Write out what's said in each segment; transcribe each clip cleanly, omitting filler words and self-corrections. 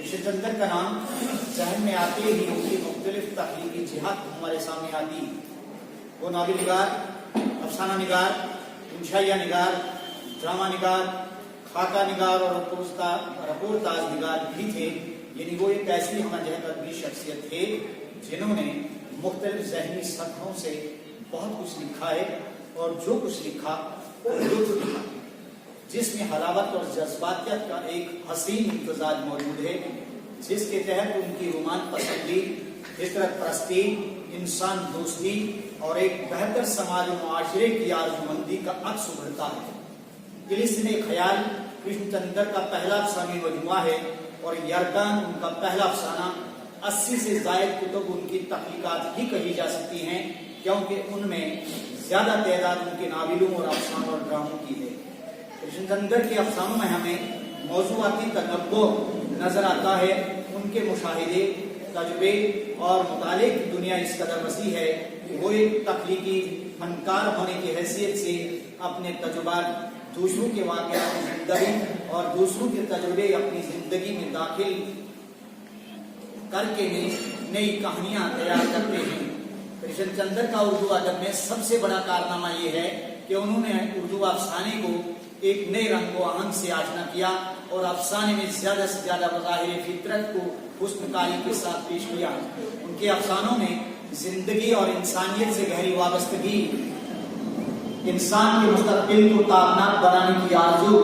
कृष्ण चंद्र का नाम जहन में आते ही उनकी मुख्तलिफ तख्लीकी जिहाद हमारे सामने आती। वो नावल निगार, अफसाना निगार, इंशाइया निगार, ड्रामा निगार, खाका निगार और रपोरताज निगार भी थे। यानी वो एक ऐसी हमजहत शख्सियत थे जिन्होंने मुख्तलिफ ज़हनी सतहों से बहुत कुछ लिखा है और जो कुछ लिखा जिसमें हलावत और जज्बातियत का एक हसीन इम्तजाज मौजूद है, जिसके तहत उनकी रोमान पसंदी, फितरत परस्ती, इंसान दोस्ती और एक बेहतर समाज और मुआशरे की आरज़ूमंदी का अक्स उभरता है। तिलिस्म ख्याल कृष्ण चंद्र का पहला अफसानी मजमुआ है और यरकान उनका पहला अफसाना। 80 से ज़ायद कुतुब उनकी तख्लीकात ही कही जा सकती हैं, क्योंकि उनमें ज्यादा तादाद उनके नाविलों और अफसानों और ड्रामों की है। कृष्ण चंद्र के अफसानों में हमें मौज़ूआती तनव्वुअ नजर आता है। उनके मुशाहिदे, तजुर्बे और मुताले की दुनिया इस कदर वसी है कि वो एक तख्लीकी फनकार होने की हैसियत से अपने तजुर्बात दूसरों के वाक़यात ज़िंदगी और दूसरों के तजुर्बे अपनी जिंदगी में दाखिल करके नई कहानियां तैयार करते हैं। कृष्ण चंद्र का उर्दू अदब में सबसे बड़ा कारनामा ये है कि उन्होंने उर्दू अफसाने को एक नए रंग व आहंग से आशना किया और अफसाने में ज्यादा से ज्यादा मज़ाहिर फितरत को हुस्नकारी के साथ पेश किया। उनके अफसानों में जिंदगी और इंसानियत से गहरी वाबस्तगी, इंसान के मुस्तक़बिल को ताबनाक बनाने की आरज़ू,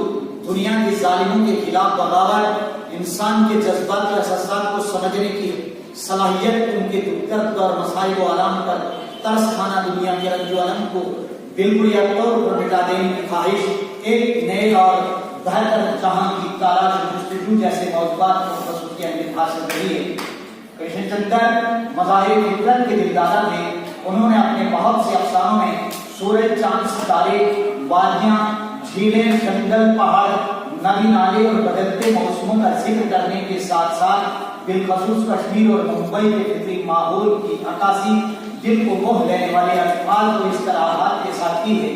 दुनिया के जालिमों के खिलाफ बगावत, इंसान के जज्बात और एहसासात को समझने की सलाहियत, उनके दर्द और मसाइब व आराम पर तरस खाना दुनिया के रंज अलम को बिल्कुल तौर पर मिटा देने की ख्वाहिश, एक नए और बेहतर जहां की तलाश जस्तजू जैसे मौज़ूआत को प्रस्तुत की अहमियत हासिल करी है। कृष्ण चंद्र मज़ाहिर फितरत के दिलदादा थे। उन्होंने अपने बहुत से अफसानों में सूरज, चांद, सितारे, वादियां, झीलें, जंगल, पहाड़, नदी नाले और बदलते मौसमों का जिक्र करने के साथ साथ बिलखसूस कश्मीर और मुंबई के फितरी माहौल की अक्कासी, दिल को मोह लेने वाले अल्फाज को इस तरह के साथ की है।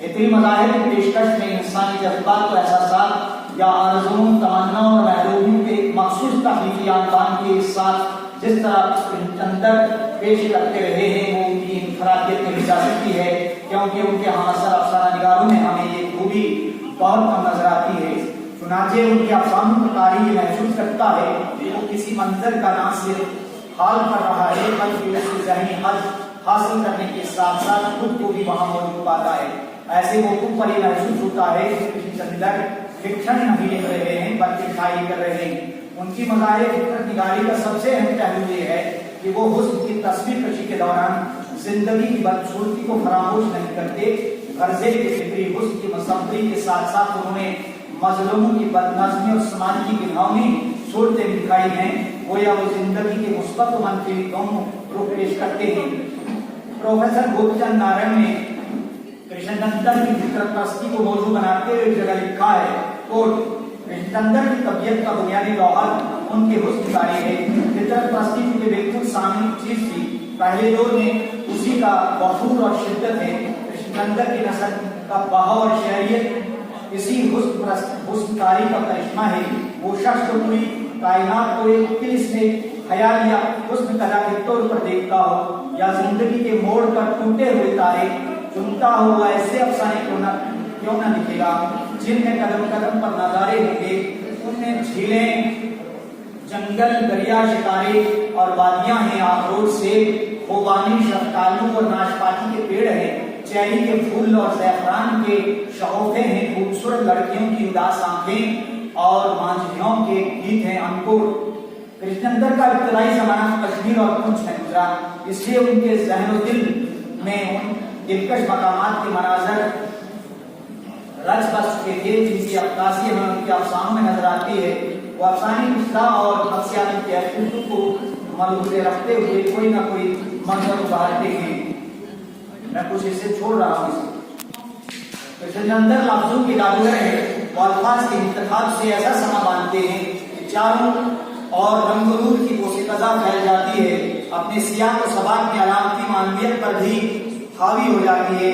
फितरी मज़ाहिर की पेशकश में इंसानी जज्बात को एहसासात या आरज़ुओं, तमन्ना और महरूमियों के एक मखसूस तख्लीकी अंदाज़ के साथ जिस तरह चंद्र पेश करते रहे हैं, वो उनकी इनफरादियत में भी जा सकती है, क्योंकि उनके हासिल अफसाना निगारों में हमें ये खूबी बहुत कम नजर आती है। चुनांचे उनके अफसानों का कारी ये महसूस करता है कि वो किसी मंजर का ना सिर्फ हाल कर रहा है, बल्कि उसके ज़हनी हद हासिल करने के साथ साथ खुद को भी वहाँ मौजूद पाता है। ऐसे मौक़ूफ़ पर यह महसूस होता है कि कृष्ण चंद्र फिक्शन नहीं लिख रहे हैं, बल्कि शायरी कर रहे हैं। उनकी मज़ाहिर फितरत निगारी का सबसे अहम पहलू ये है कि वो हुस्न की तस्वीर कशी के दौरान जिंदगी की बदसूरती को फरामोश नहीं करते। गर्जे के फिक्री हुस्न की मुसव्वरी के साथ साथ उन्होंने मजलूमों की बदनज़मी और समाज की गिरहौनी सूरतें दिखाई हैं। गोया वो जिंदगी के मुस्बत और मनफी दोनों रुख पेश करते हैं। प्रोफेसर गोपचंद नारायण ने कृष्ण चंद्र की फितरत परस्ती को मौजू बनाते हुए एक जगह लिखा है, कोट, कृष्ण चंद्र की तबीयत का बुनियादी गौहर उनके हुस्न कारी है। फितरत परस्ती की बिल्कुल सामने चीज थी, पहले दौर में उसी का वफूर और शिद्दत है। कृष्ण चंद्र की नस्ल का बहाव और शहरियत इसी हुस्नकारी का करिश्मा है। वो शख्स तो पूरी कायनात को एक तिलिस्मे ख्याल या हुस्न कला के तौर पर देखता हो या जिंदगी के मोड़ पर टूटे हुए तारे चुनता हो, ऐसे अफसाने क्यों न लिखेगा जिनमें कदम कदम पर नजारे होंगे। उनमें झीलें, जंगल, दरिया, शिकारे और वादियां हैं, अखरोट से खुबानी, शफ्तालू और नाशपाती के पेड़ हैं, चेरी के फूल और ज़ैफ़रान के शगोफे हैं, खूबसूरत लड़कियों की उदास आंखें और मांझियों के गीत हैं, अंकुर। कृष्ण चंद्र का इब्तदाई ज़माना कश्मीर और पुंछ में गुजरा, इसलिए उनके ज़हन और दिल में उन दिलकश मकामात के मनाज़र रच बस चुके थे, जिनकी अक्कासी हमें उनके अफसानों में नजर आती है। वो अफसानी मिसरा और नफ्सियाती कैफियतों को मलहूज़ रखते हुए कोई ना कोई मंजर उभारते हैं। मैं कुछ इसे छोड़ रहा हूँ। कृष्ण चंद्र लफ्ज़ों के जादूगर हैं। वो अल्फाज के इंतखाब से ऐसा समा बांधते हैं कि चारों और रंग-रूप की पोशीकज़ा फैल जाती है, अपने सियाह और सबाक की अलामती मानवियत पर भी हावी हो जाती है।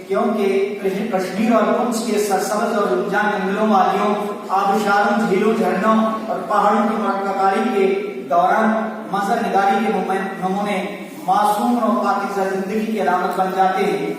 क्योंकि कश्मीर और पुंछ के सरसब्ज और रमजान जंगलों वादियों, आबशारों, झीलों, झरनों और पहाड़ों की मक्कारी के दौरान मंजर निगारी के नमूने मासूम और पाकिज़ा जिंदगी की अलामत बन जाते हैं।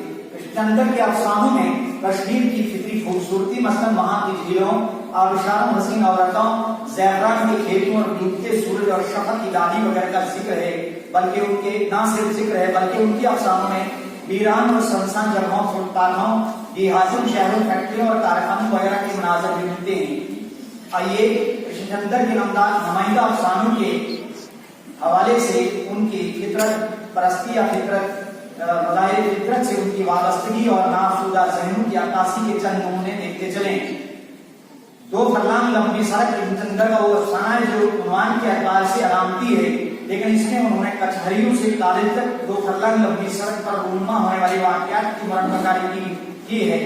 चंदर के अफसानों में कश्मीर की फितरी खूबसूरती, मसलन वहां की झीलों, आबशारों, हसीन औरतों, ज़ैफ़रान के खेतों और डूबते सूरज और शफक की दादी वगैरह का जिक्र है, बल्कि उनके ना सिर्फ जिक्र है बल्कि उनके अफसानों में वीरान और सुनसान जगहों, फुटपाथों, देहातों, शहरों, फैक्ट्रियों और कारखानों वगैरह के मनाज़र भी मिलते हैं। आइए कृष्णचंद्र के नुमाइंदा अफसानों के हवाले से उनकी फितरत परस्ती या फितरत से उनकी वाबस्तगी और नाफशुदा ज़हनों की अक्कासी के चंद नमूने देखते चलें। 2 फरलांग लंबी सड़क कृष्णचंद्र का वो अफसाना है जो उन्वान के एतबार से अलामती है, लेकिन इसमें उन्होंने कचहरियों से कॉलेज तक 2 फरलांग लंबी सड़क पर रूनुमा होने वाली वाक़यात की मुरम्मतकारी की है।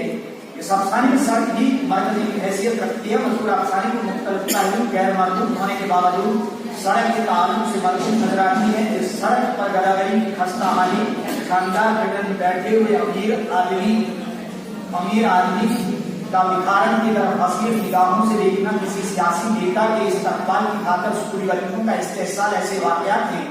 इस अफसाने में सड़क ही मरकज़ी हैसियत रखती है। मज़कूर अफसाने को मुख्तलिफ पहलू गैर मरबूत होने के बावजूद सड़क के ताल्लुक से मरबूत नजर आती है। इस सड़क पर गदागरी की खस्ता हाली, शानदार जगह में बैठे हुए अमीर आदमी का विखारन की तरफ हसीर निगाहों से देखना, किसी सियासी नेता के इस्तकबाल की खातर स्कूली बच्चों का इस्तेहसाल ऐसे वाक़यात थे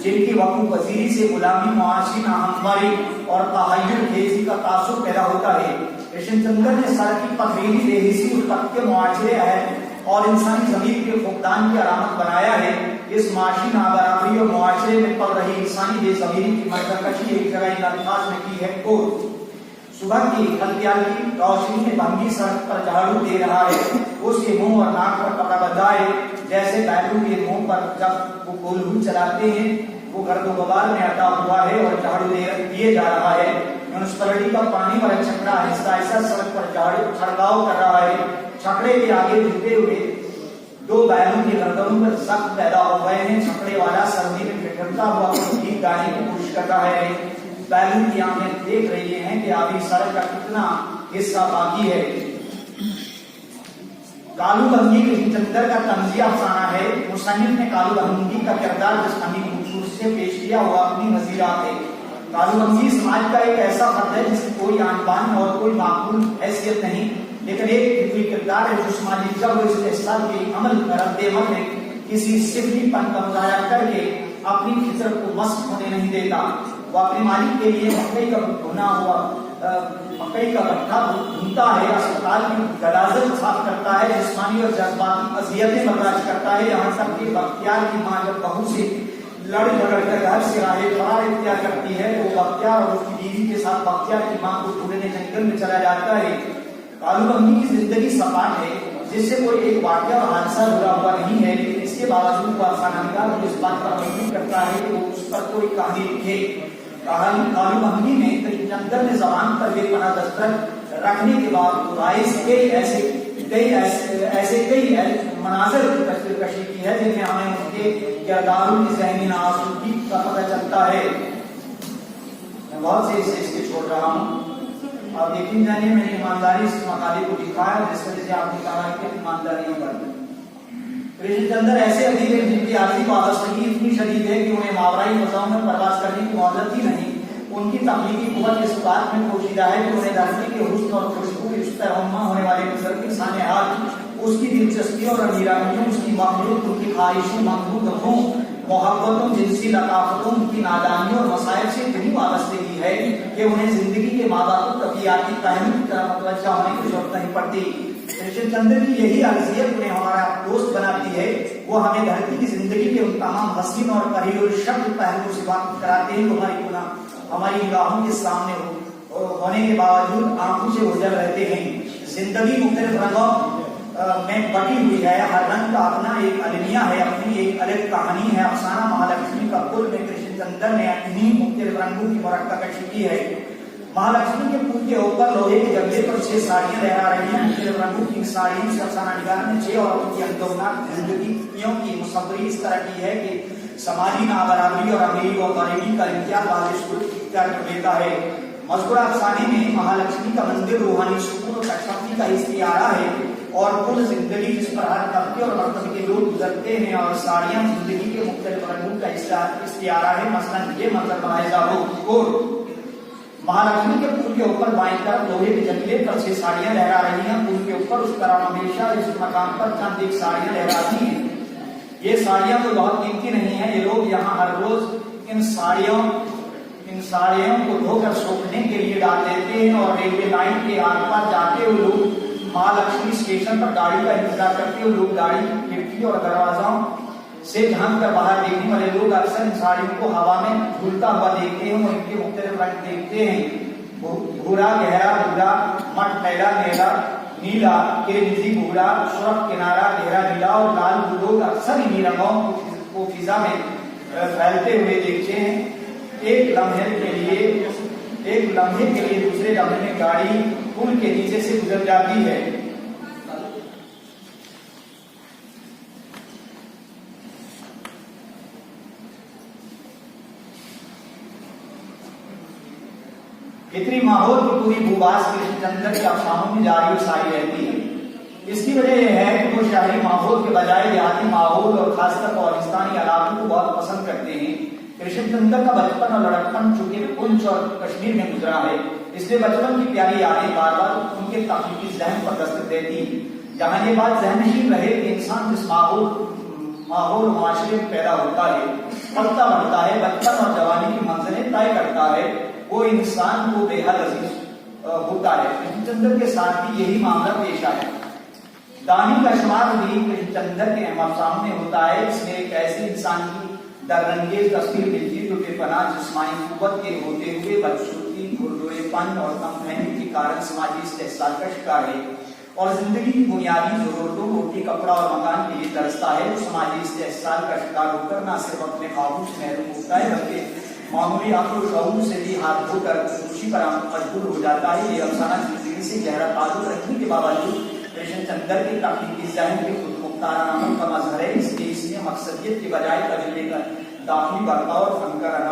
जिनकी वक़ूफ़ वज़ीरी से गुलामी, मुआशी, नाहमवारी और तहय्युर खेज़ी का तासुर पैदा होता है। कृष्णचंद्र ने सड़क की पथरीली बेहिसी उत्पत्ति मुआशरे अहद और इंसानी ज़मीर के फुक़दान की अलामत बनाया है। इस माशी नाबराबरी और मुआशरे में पल रही इंसानी बेज़मीरी की मरकज़ी एक जगह इन अल्फाज में की है। सुबह की हल्की रोशनी में भंगी सड़क पर झाड़ू दे रहा है, उसके मुंह और नाक पर कपड़ा बंधा है, जैसे बैलू के मुंह पर जब वो कोल्हू चलाते हैं वो गर्दो गुबार में अटा हुआ है और झाड़ू दिए जा रहा है। म्यूनिसिपैलिटी का पानी वाला छकड़ा आहिस्ता आहिस्ता सड़क पर छिड़काव कर रहा है। छकड़े के आगे झुके हुए 2 बैलों के गर्दनों पर सख्त पैदा हो गए हैं। छकड़े वाला सर्दी में ठिठुरता हुआ गीत गाने की कोशिश कर रहा है। बैलून की आंखें देख रही हैं कि अभी सड़क का कितना हिस्सा बाकी है। कालू बंगी कृष्णचंद्र का तंज़िया अफसाना है। मुसन्निफ ने कालू बंगी का किरदार जिस अमीर खूबसूरती से पेश किया हुआ अपनी वज़ीरात है। कालू बंगी समाज का एक ऐसा फर्द है जिसकी कोई आन बान और कोई माकूल हैसियत नहीं, लेकिन एक किरदार है जो समाजी जब इस्तेहसाल के अमल रद्द-ए-अमल में किसी सिफलीपन का मुजाहरा करके अपनी फितरत को मस्त होने नहीं देता। वो अपने मालिक के लिए मकई का गट्ठा भूनता है, अस्पताल की गलाजत साफ करता है, जिस्मानी और जज्बाती अजियतें बर्दाश्त करता है। यहाँ तक कि बख्तियार की माँ जब बहू से लड़ झगड़ कर घर से राहे फरार इख्तियार करती है तो बख्तियार और उसकी बीवी के साथ बख्तियार की माँ को ढूंढने जंगल में चला जाता है। कालू बंगी की जिंदगी सपाट है, जिससे कोई एक वाक़या और हादसा जुड़ा हुआ नहीं है, लेकिन इसके बावजूद वो अफसानानिगार को इस बात पर मजबूर करता है कि वो उस पर कोई कहानी लिखे। कालू बंगी में कृष्णचंद्र ने ज़बान पर बेपनाह दस्तक रखने के बावजूद कई मनाज़िर की तस्वीरकशी की है जिनमें हमें उसके किरदारों की ज़हनी नाआसुदगी का पता चलता है। मैं बहुत से इसके छोड़ रहा हूँ। आप यकीन जानिए मैंने ईमानदारी इस मकाले को लिखा है जिस वजह से आपने कहा है कि ईमानदारी बरतें। कृष्णचंद्र ऐसे अदीब हैं जिनकी आर्थिक वाबस्तगी इतनी शदीद है कि उन्हें मावराई फजाओं में परवाज करने की मोहलत ही नहीं। उनकी तख्लीकी कुव्वत इस बात में पोशीदा है कि उन्हें धरती के हुस्न और खुशबू की उस्तरमा होने वाले गुजर की साने हाल, उसकी दिलचस्पियों और वीरानियों, उसकी मखलूक, उनकी ख्वाहिशों, मखलूकों, मोहब्बतों, जिनसी लताफतों, उनकी नादानियों और मसाइल से इतनी वाबस्तगी है कि उन्हें जिंदगी के माबाप तबियाती पहलू की तरफ मुतवज्जा होने की जरूरत नहीं पड़ती। कृष्णचंद्र की यही अर्जियत उन्हें हमारा दोस्त बनाती है। वो हमें धरती की जिंदगी के उन तमाम हसीन और करीब शब्द पहलुओं से वाकिफ कराते हैं हमारी निगाहों के सामने होने के बावजूद आंखों से ओझल रहते हैं। जिंदगी मुख्तलिफ रंगों में बटी हुई है, हर रंग का अपना एक अलमिया है, अपनी एक अलग कहानी है। अफसाना महालक्ष्मी का पुल में कृष्णचंद्र ने इन्हीं मुख्तलिफ रंगों की मुरक्कबकशी की है। महालक्ष्मी के पुल के ऊपर लोहे के जगले पर 6 साड़ियां लहरा रही हैं। मुख्तलिफ रंगों की साड़ियों से अफसाना निगार ने 6 औरतों की अंदोनाक जिंदगियों की मुसव्वरी इस तरह की है कि समाजी नाबराबरी और अमीरी और गरीबी का इम्तियाज वाजिब कर लेता है। मज़कूरा अफसाने में महालक्ष्मी का मंदिर रूहानी सुकून और तशफ़ी का इस्तियारा है और कुल जिंदगी जिस पर हर तबके और मर्तबे के लोग गुजरते हैं और साड़ियाँ जिंदगी के मुख्तलिफ रंगों का इस्तियारा है। मसलन ये मंजर बनाया जाओ महालक्ष्मी के पुल के ऊपर बाईं तरफ लोहे के जंगले पर 6 साड़ियां लहरा रही हैं। पुल के ऊपर उस तरह हमेशा इस मकान पर चंद एक साड़ियां लहराती हैं। ये साड़ियां तो बहुत कीमती नहीं है। ये लोग यहाँ हर रोज इन साड़ियों को धोकर सूखने के लिए डाल देते हैं और रेलवे लाइन के आर पार जाते हुए लोग महालक्ष्मी स्टेशन पर गाड़ी का इंतजार करते हुए लोग गाड़ी की खिड़की और दरवाजों से झांक कर बाहर देखने वाले लोग अक्सर इन साड़ियों को हवा में झूलता हुआ देखते हैं और इनके मुख्तलिफ रंग देखते हैं। भूरा, गहरा भूरा, मटमैला नीला, नीला, किरमिजी भूरा, सुर्ख किनारा, गहरा नीला और लाल। लोग अक्सर इन्हीं रंगों को फिजा में फैलते हुए देखते हैं। एक लम्हे के लिए दूसरे लम्हे में गाड़ी पुल के नीचे से गुजर जाती है। इतनी माहौल की पूरी भूभाष कृष्णचंद्र के अफसानों में जारी और सारी रहती है। इसकी वजह यह है कि वो शहरी माहौल के बजाय देहाती माहौल और खासकर पाकिस्तानी इलाकों को बहुत पसंद करते हैं। कृष्णचंद्र का बचपन और लड़कपन चूंकि पुंछ और कश्मीर में गुजरा है, इसलिए बचपन की प्यारी यादें बार बार उनके तख्लीकी ज़हन पर दस्तक देती हैं। जहां ये बात ज़हनशीन रहे कि इंसान जिस माहौल माशरे में पैदा होता है, पलता बढ़ता है, बचपन और जवानी की मंजिलें तय करता है, वो इंसान को बेहद अजीज होता है। कृष्णचंद्र के साथ भी यही मामला पेश आया। दानी का शुमार भी कृष्णचंद्र के सामने होता है। इसमें एक ऐसे इंसान की दरअंगेज तस्वीर मिलती है जो बेपनाह जिस्मानी कुव्वत के होते हुए बदसूरती, खुरदरेपन और कमफहमी के कारण समाजी इस्तेहसाल का शिकार है और जिंदगी की बुनियादी जरूरतों, रोटी, कपड़ा और मकान के लिए तरसता है। तो समाजी इस्तेहसाल का शिकार होकर न सिर्फ अपने ख्वाबों से महरूम होता है बल्कि मामूली अक्ल शऊर से भी हाथ धोकर खुशी पर मजबूर हो जाता है। ये अफसाना जिंदगी से गहरा ताल्लुक रखने के बावजूद कृष्णचंद्र के तख्लीकी ज़हन के खुद मुख्ताराना अमल का मजहर है। इसलिए इसमें मकसदियत के बजाय तजुर्बे का दाखिली बर्ताव और फनकाराना